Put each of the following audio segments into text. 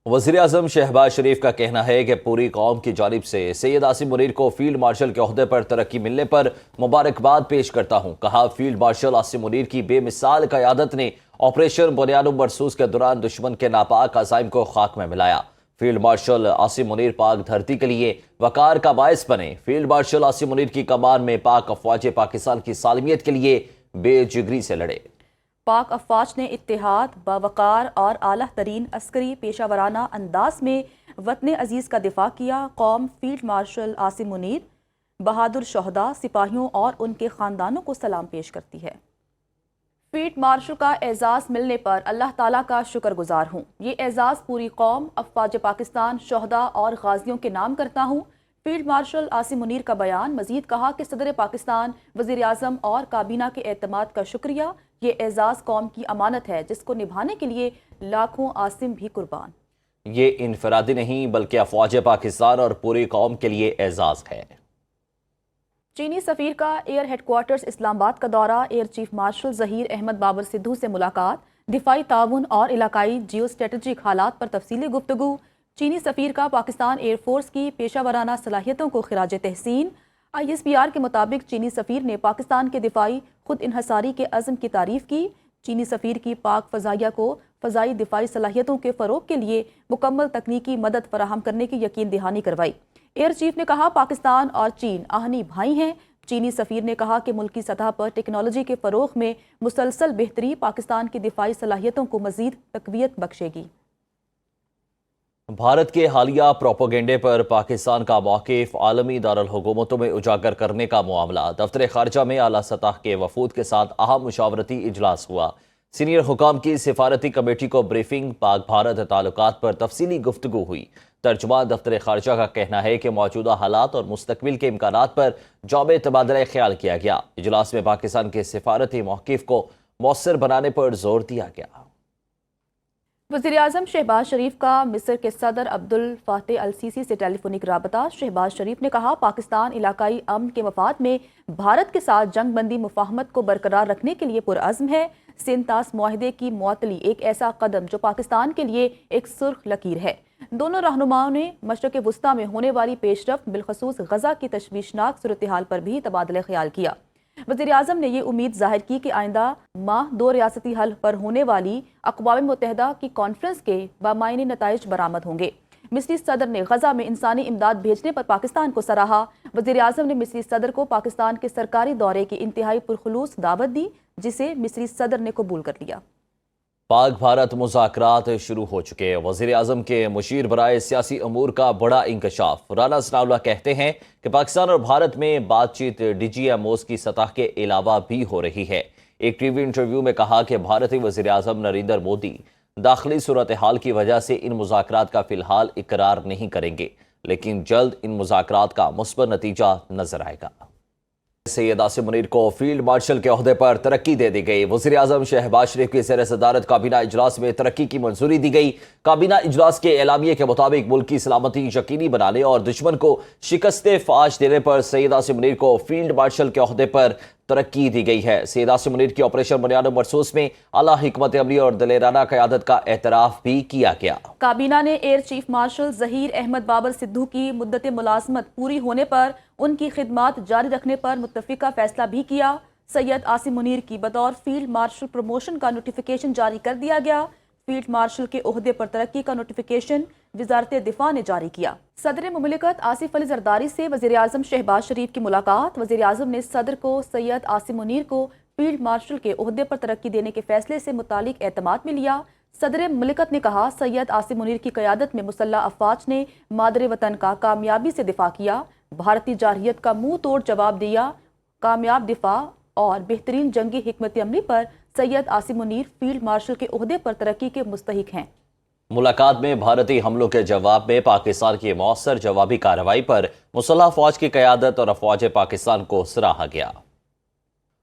وزیر اعظم شہباز شریف کا کہنا ہے کہ پوری قوم کی جانب سے سید عاصم منیر کو فیلڈ مارشل کے عہدے پر ترقی ملنے پر مبارکباد پیش کرتا ہوں۔ کہا فیلڈ مارشل عاصم منیر کی بے مثال قیادت نے آپریشن بنیاد مرصوص کے دوران دشمن کے ناپاک عزائم کو خاک میں ملایا۔ فیلڈ مارشل عاصم منیر پاک دھرتی کے لیے وقار کا باعث بنے۔ فیلڈ مارشل عاصم منیر کی کمان میں پاک افواج پاکستان کی سالمیت کے لیے بے جگری سے لڑے۔ پاک افواج نے اتحاد، باوقار اور اعلیٰ ترین عسکری پیشہ ورانہ انداز میں وطن عزیز کا دفاع کیا۔ قوم فیلڈ مارشل عاصم منیر، بہادر شہداء، سپاہیوں اور ان کے خاندانوں کو سلام پیش کرتی ہے۔ فیلڈ مارشل کا اعزاز ملنے پر اللہ تعالیٰ کا شکر گزار ہوں۔ یہ اعزاز پوری قوم، افواج پاکستان، شہداء اور غازیوں کے نام کرتا ہوں۔ فیلڈ مارشل عاصم منیر کا بیان مزید کہا کہ صدر پاکستان، وزیر اعظم اور کابینہ کے اعتماد کا شکریہ۔ یہ اعزاز قوم کی امانت ہے جس کو نبھانے کے لیے لاکھوں عاصم بھی قربان۔ یہ انفرادی نہیں بلکہ افواج پاکستان اور پوری قوم کے لیے اعزاز ہے۔ چینی سفیر کا ایئر ہیڈ کوارٹرز اسلام آباد کا دورہ، air chief marshal Zaheer Ahmed Babar Sidhu سے ملاقات، دفاعی تعاون اور علاقائی جیو اسٹریٹجک حالات پر تفصیلی گفتگو۔ چینی سفیر کا پاکستان ایئر فورس کی پیشہ ورانہ صلاحیتوں کو خراج تحسین۔ ISPR کے مطابق چینی سفیر نے پاکستان کے دفاعی خود انحصاری کے عزم کی تعریف کی۔ چینی سفیر کی پاک فضائیہ کو فضائی دفاعی صلاحیتوں کے فروغ کے لیے مکمل تکنیکی مدد فراہم کرنے کی یقین دہانی کروائی۔ ایئر چیف نے کہا پاکستان اور چین آہنی بھائی ہیں۔ چینی سفیر نے کہا کہ ملکی سطح پر ٹیکنالوجی کے فروغ میں مسلسل بہتری پاکستان کی دفاعی صلاحیتوں کو مزید تقویت بخشے گی۔ بھارت کے حالیہ پروپیگنڈے پر پاکستان کا موقف عالمی دارالحکومتوں میں اجاگر کرنے کا معاملہ۔ دفتر خارجہ میں اعلیٰ سطح کے وفود کے ساتھ اہم مشاورتی اجلاس ہوا۔ سینئر حکام کی سفارتی کمیٹی کو بریفنگ، پاک بھارت تعلقات پر تفصیلی گفتگو ہوئی۔ ترجمان دفتر خارجہ کا کہنا ہے کہ موجودہ حالات اور مستقبل کے امکانات پر جامع تبادلہ خیال کیا گیا۔ اجلاس میں پاکستان کے سفارتی موقف کو مؤثر بنانے پر زور دیا گیا۔ وزیر اعظم شہباز شریف کا مصر کے صدر عبد الفاتح السیسی سے ٹیلی فونک رابطہ۔ شہباز شریف نے کہا پاکستان علاقائی امن کے مفاد میں بھارت کے ساتھ جنگ بندی مفاہمت کو برقرار رکھنے کے لیے پرعزم ہے۔ سینتاس معاہدے کی معطلی ایک ایسا قدم جو پاکستان کے لیے ایک سرخ لکیر ہے۔ دونوں رہنماؤں نے مشرق وسطیٰ میں ہونے والی پیش رفت، بالخصوص غزہ کی تشویشناک صورتحال پر بھی تبادلہ خیال کیا۔ وزیر اعظم نے یہ امید ظاہر کی کہ آئندہ ماہ دو ریاستی حل پر ہونے والی اقوام متحدہ کی کانفرنس کے بامعنی نتائج برآمد ہوں گے۔ مصری صدر نے غزہ میں انسانی امداد بھیجنے پر پاکستان کو سراہا۔ وزیر اعظم نے مصری صدر کو پاکستان کے سرکاری دورے کی انتہائی پرخلوص دعوت دی، جسے مصری صدر نے قبول کر لیا۔ پاک بھارت مذاکرات شروع ہو چکے۔ وزیر اعظم کے مشیر برائے سیاسی امور کا بڑا انکشاف۔ رانا ثناء اللہ کہتے ہیں کہ پاکستان اور بھارت میں بات چیت DGMOs کی سطح کے علاوہ بھی ہو رہی ہے۔ ایک ٹی وی انٹرویو میں کہا کہ بھارتی وزیر اعظم نریندر مودی داخلی صورتحال کی وجہ سے ان مذاکرات کا فی الحال اقرار نہیں کریں گے، لیکن جلد ان مذاکرات کا مثبت نتیجہ نظر آئے گا۔ سید عاصم منیر کو فیلڈ مارشل کے عہدے پر ترقی دے دی گئی۔ وزیر اعظم شہباز شریف کی زیر صدارت کابینہ اجلاس میں ترقی کی منظوری دی گئی۔ کابینہ اجلاس کے اعلامیے کے مطابق ملک کی سلامتی یقینی بنانے اور دشمن کو شکست فاش دینے پر سید عاصم منیر کو فیلڈ مارشل کے عہدے پر ترقی دی گئی ہے۔ سید عاصم منیر کی آپریشن بنیاد مرصوص میں اعلیٰ حکمت عملی اور دلیرانہ قیادت کا اعتراف بھی کیا گیا۔ کابینہ نے air chief marshal Zaheer Ahmed Babar Sidhu کی مدت ملازمت پوری ہونے پر ان کی خدمات جاری رکھنے پر متفقہ فیصلہ بھی کیا۔ سید عاصم منیر کی بطور فیلڈ مارشل پروموشن کا نوٹیفیکیشن جاری کر دیا گیا۔ فیلڈ مارشل کے عہدے پر ترقی کا نوٹیفیکیشن وزارت دفاع نے جاری کیا۔ صدر مملکت آصف علی زرداری سے وزیر اعظم شہباز شریف کی ملاقات۔ وزیر اعظم نے صدر کو سید عاصم منیر کو فیلڈ مارشل کے عہدے پر ترقی دینے کے فیصلے سے متعلق اعتماد میں لیا۔ صدر مملکت نے کہا سید عاصم منیر کی قیادت میں مسلح افواج نے مادر وطن کا کامیابی سے دفاع کیا، بھارتی جارحیت کا منہ توڑ جواب دیا۔ کامیاب دفاع اور بہترین جنگی حکمت عملی پر سید عاصم منیر فیلڈ مارشل کے عہدے پر ترقی کے مستحق ہیں۔ ملاقات میں بھارتی حملوں کے جواب میں پاکستان کی مؤثر جوابی کارروائی پر مسلح فوج کی قیادت اور افواج پاکستان کو سراہا گیا۔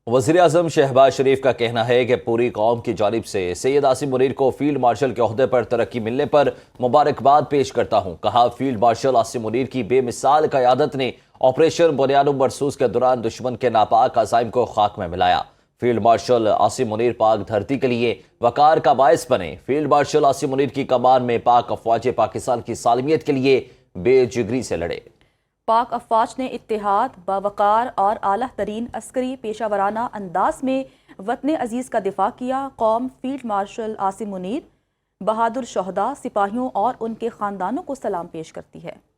وزیر اعظم شہباز شریف کا کہنا ہے کہ پوری قوم کی جانب سے سید عاصم منیر کو فیلڈ مارشل کے عہدے پر ترقی ملنے پر مبارکباد پیش کرتا ہوں۔ کہا فیلڈ مارشل عاصم منیر کی بے مثال قیادت نے آپریشن بنیاد مرصوص کے دوران دشمن کے ناپاک عزائم کو خاک میں ملایا۔ فیلڈ مارشل عاصم منیر پاک دھرتی کے لیے وقار کا باعث بنے۔ فیلڈ مارشل عاصم منیر کی کمان میں پاک افواج پاکستان کی سالمیت کے لیے بے جگری سے لڑے۔ پاک افواج نے اتحاد، باوقار اور اعلیٰ ترین عسکری پیشہ ورانہ انداز میں وطن عزیز کا دفاع کیا۔ قوم فیلڈ مارشل عاصم منیر، بہادر شہداء، سپاہیوں اور ان کے خاندانوں کو سلام پیش کرتی ہے۔